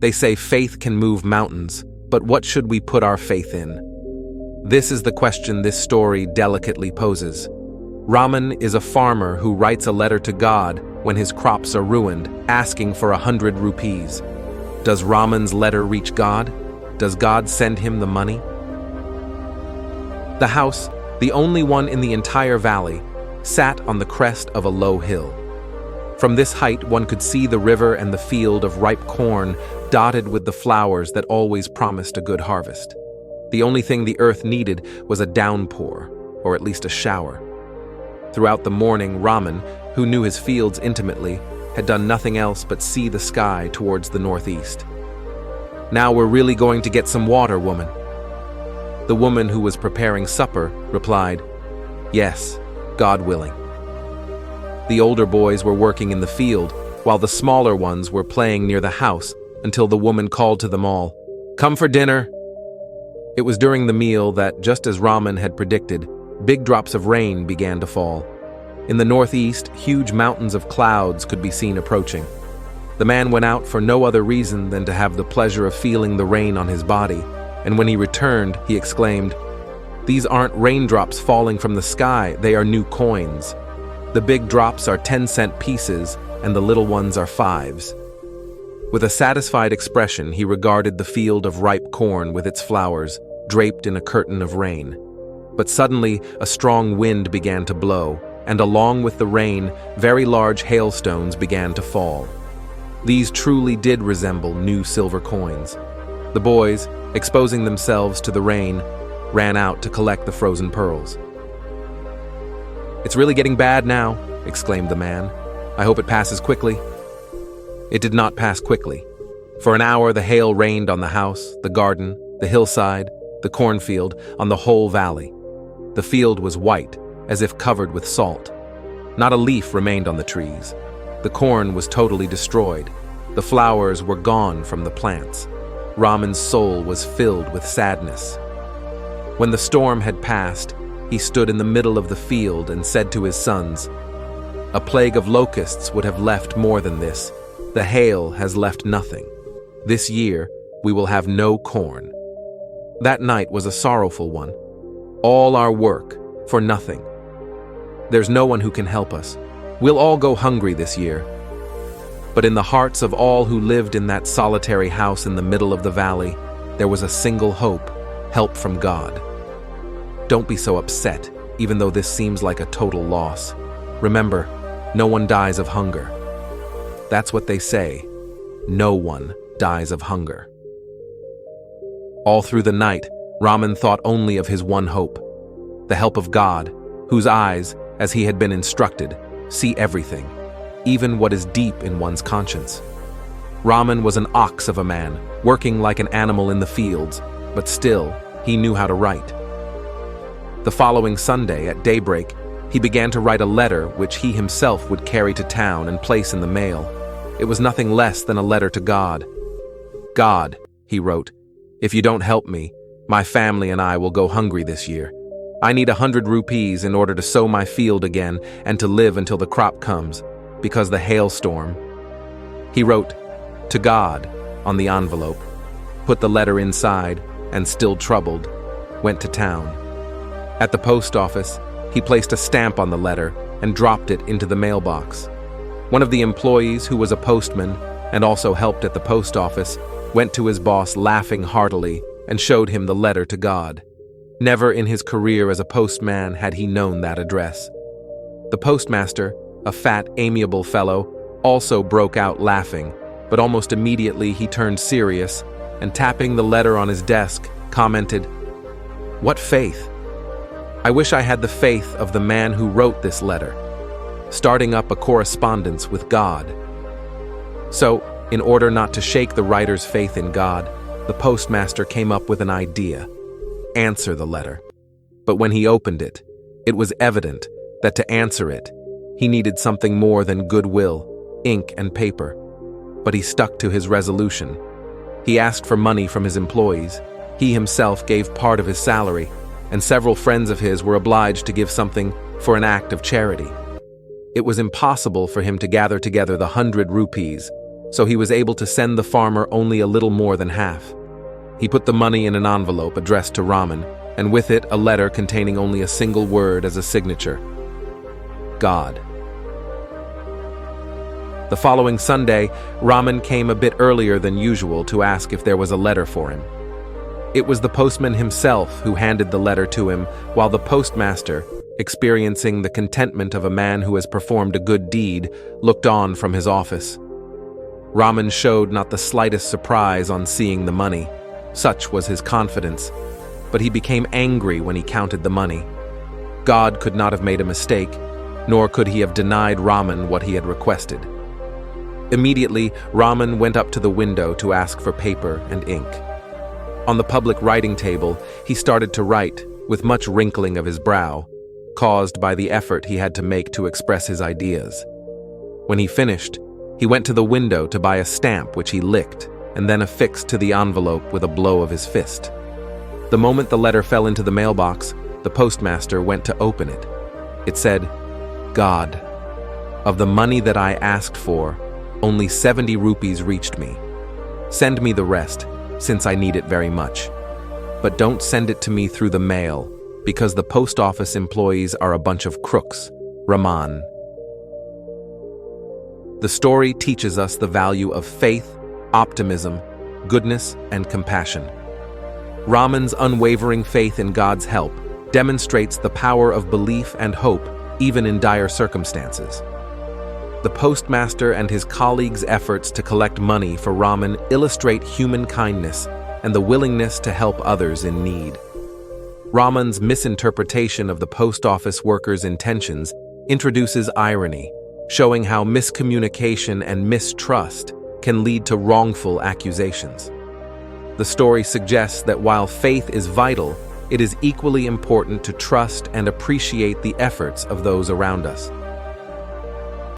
They say faith can move mountains, but what should we put our faith in? This is the question this story delicately poses. Raman is a farmer who writes a letter to God when his crops are ruined, asking for 100 rupees. Does Raman's letter reach God? Does God send him the money? The house, the only one in the entire valley, sat on the crest of a low hill. From this height, one could see the river and the field of ripe corn dotted with the flowers that always promised a good harvest. The only thing the earth needed was a downpour, or at least a shower. Throughout the morning, Raman, who knew his fields intimately, had done nothing else but see the sky towards the northeast. "Now we're really going to get some water, woman." The woman who was preparing supper replied, "Yes, God willing." The older boys were working in the field, while the smaller ones were playing near the house until the woman called to them all, "Come for dinner." It was during the meal that, just as Raman had predicted, big drops of rain began to fall. In the northeast, huge mountains of clouds could be seen approaching. The man went out for no other reason than to have the pleasure of feeling the rain on his body, and when he returned, he exclaimed, "These aren't raindrops falling from the sky, they are new coins. The big drops are 10-cent pieces, and the little ones are 5s. With a satisfied expression, he regarded the field of ripe corn with its flowers, draped in a curtain of rain. But suddenly, a strong wind began to blow, and along with the rain, very large hailstones began to fall. These truly did resemble new silver coins. The boys, exposing themselves to the rain, ran out to collect the frozen pearls. "It's really getting bad now," exclaimed the man. "I hope it passes quickly." It did not pass quickly. For an hour, the hail rained on the house, the garden, the hillside, the cornfield, on the whole valley. The field was white, as if covered with salt. Not a leaf remained on the trees. The corn was totally destroyed. The flowers were gone from the plants. Raman's soul was filled with sadness. When the storm had passed, he stood in the middle of the field and said to his sons, "A plague of locusts would have left more than this. The hail has left nothing. This year, we will have no corn." That night was a sorrowful one. All our work, for nothing. There's no one who can help us. We'll all go hungry this year. But in the hearts of all who lived in that solitary house in the middle of the valley, there was a single hope, help from God. Don't be so upset, even though this seems like a total loss. Remember, no one dies of hunger. That's what they say. No one dies of hunger. All through the night, Raman thought only of his one hope, the help of God, whose eyes, as he had been instructed, see everything, even what is deep in one's conscience. Raman was an ox of a man, working like an animal in the fields, but still, he knew how to write. The following Sunday, at daybreak, he began to write a letter which he himself would carry to town and place in the mail. It was nothing less than a letter to God. "God," he wrote, "if you don't help me, my family and I will go hungry this year. I need 100 rupees in order to sow my field again and to live until the crop comes, because the hailstorm." He wrote, "To God," on the envelope, put the letter inside, and still troubled, went to town. At the post office, he placed a stamp on the letter and dropped it into the mailbox. One of the employees, who was a postman and also helped at the post office, went to his boss laughing heartily and showed him the letter to God. Never in his career as a postman had he known that address. The postmaster, a fat, amiable fellow, also broke out laughing, but almost immediately he turned serious and, tapping the letter on his desk, commented, "What faith? I wish I had the faith of the man who wrote this letter, starting up a correspondence with God." So, in order not to shake the writer's faith in God, the postmaster came up with an idea: answer the letter. But when he opened it, it was evident that to answer it, he needed something more than goodwill, ink, and paper. But he stuck to his resolution. He asked for money from his employees. He himself gave part of his salary, and several friends of his were obliged to give something for an act of charity. It was impossible for him to gather together the 100 rupees, so he was able to send the farmer only a little more than half. He put the money in an envelope addressed to Raman, and with it a letter containing only a single word as a signature: God. The following Sunday, Raman came a bit earlier than usual to ask if there was a letter for him. It was the postman himself who handed the letter to him, while the postmaster, experiencing the contentment of a man who has performed a good deed, looked on from his office. Raman showed not the slightest surprise on seeing the money. Such was his confidence, but he became angry when he counted the money. God could not have made a mistake, nor could he have denied Raman what he had requested. Immediately, Raman went up to the window to ask for paper and ink. On the public writing table, he started to write, with much wrinkling of his brow, caused by the effort he had to make to express his ideas. When he finished, he went to the window to buy a stamp which he licked, and then affixed to the envelope with a blow of his fist. The moment the letter fell into the mailbox, the postmaster went to open it. It said, "God, of the money that I asked for, only 70 rupees reached me. Send me the rest, since I need it very much. But don't send it to me through the mail, because the post office employees are a bunch of crooks. Raman." The story teaches us the value of faith, optimism, goodness, and compassion. Raman's unwavering faith in God's help demonstrates the power of belief and hope even in dire circumstances. The postmaster and his colleagues' efforts to collect money for Raman illustrate human kindness and the willingness to help others in need. Raman's misinterpretation of the post office workers' intentions introduces irony, showing how miscommunication and mistrust can lead to wrongful accusations. The story suggests that while faith is vital, it is equally important to trust and appreciate the efforts of those around us.